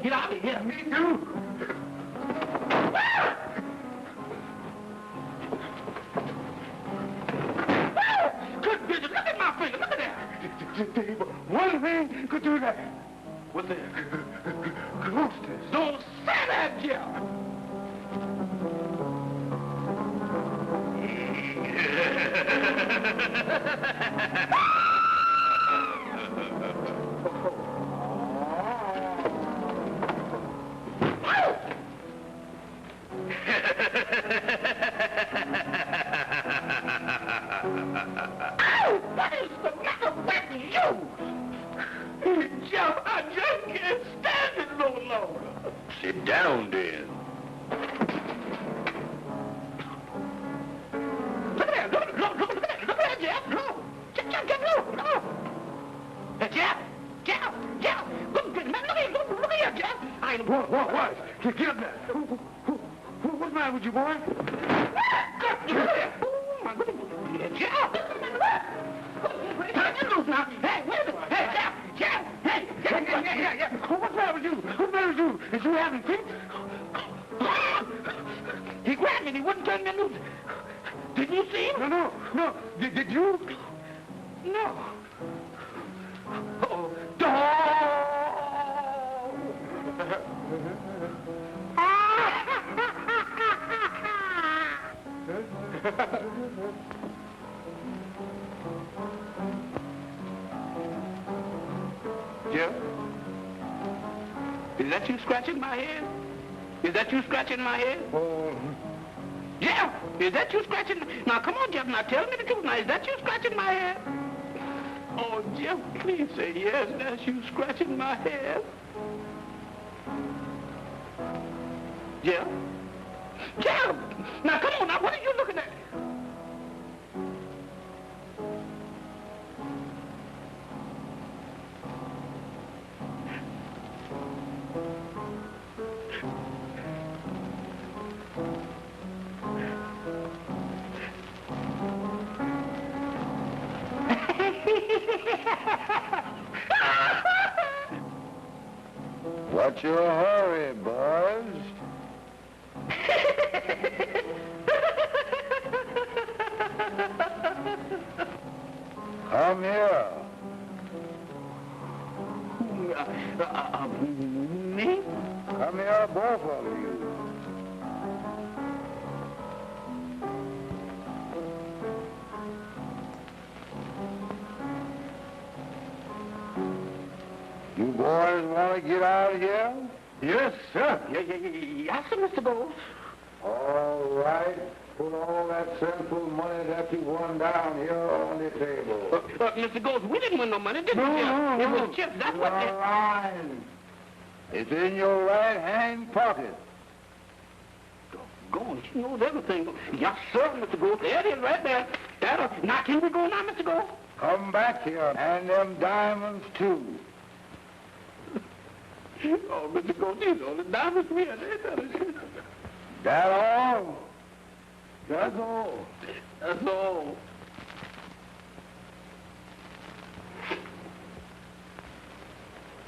[SPEAKER 4] Get out of here. Me too. Good business. Look at my finger. Look at that. One thing could do that. What's that? Hostess. Don't say that, Jeff. What is the matter with you? Jeff, I just can't stand it no longer.
[SPEAKER 3] Sit down, dear.
[SPEAKER 4] matter with you, boy? Oh, my goodness. Jeff! Turn loose now. Hey, wait a minute. Hey, Jeff! Hey, yeah. What's the matter with you? What's the matter with you? Is you having fits? He grabbed me and he wouldn't turn me loose. Did you see him? No. Did you? No. Oh, dog! Jeff? Is that you scratching my head? Is that you scratching my head? Oh. Jeff, is that you scratching? Now, come on, Jeff. Now, tell me the truth. Now, is that you scratching my head? Oh, Jeff, please say yes. That's you scratching my head. Jeff? Jeff! Now, come on. Now, what are you looking at?
[SPEAKER 7] What's your hurry, boys? Come here.
[SPEAKER 4] Me?
[SPEAKER 7] Come here, both of you. You boys want to get out of here?
[SPEAKER 4] Yes, sir. Yes, sir, Mr. Gold.
[SPEAKER 7] All right. Put all that sinful money that you won down here on the table.
[SPEAKER 4] Mr. Gold, we didn't win no money, did we? No. It was chips. That's what...
[SPEAKER 7] You're lying. It's in your right-hand pocket.
[SPEAKER 4] Gold, she knows everything. Yes, sir, Mr. Gold. There it is right there. Now, can we go now, Mr. Gold?
[SPEAKER 7] Come back here. And them diamonds, too.
[SPEAKER 4] Oh, Mr. Gold, these are the diamonds we had.
[SPEAKER 7] That all? That's all.
[SPEAKER 4] That's all.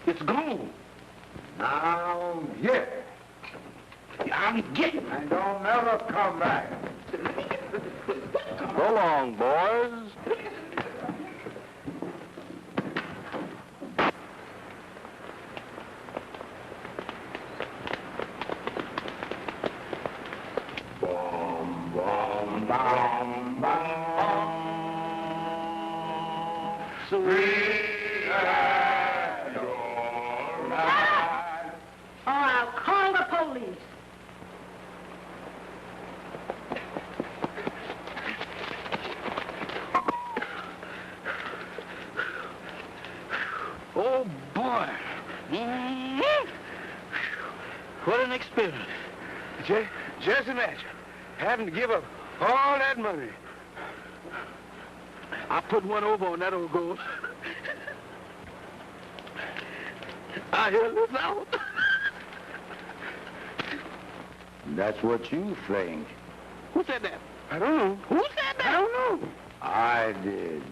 [SPEAKER 4] It's gone.
[SPEAKER 7] Now get.
[SPEAKER 4] I'm getting.
[SPEAKER 7] And don't never come back.
[SPEAKER 3] So long, boys.
[SPEAKER 9] I'll call the police.
[SPEAKER 4] Oh, boy. What an experience.
[SPEAKER 1] Just imagine having to give up all that money.
[SPEAKER 4] I put one over on that old gold. I hear this out.
[SPEAKER 7] That's what you think.
[SPEAKER 4] Who said that?
[SPEAKER 1] I don't know.
[SPEAKER 4] Who said that?
[SPEAKER 1] I don't know.
[SPEAKER 7] I did.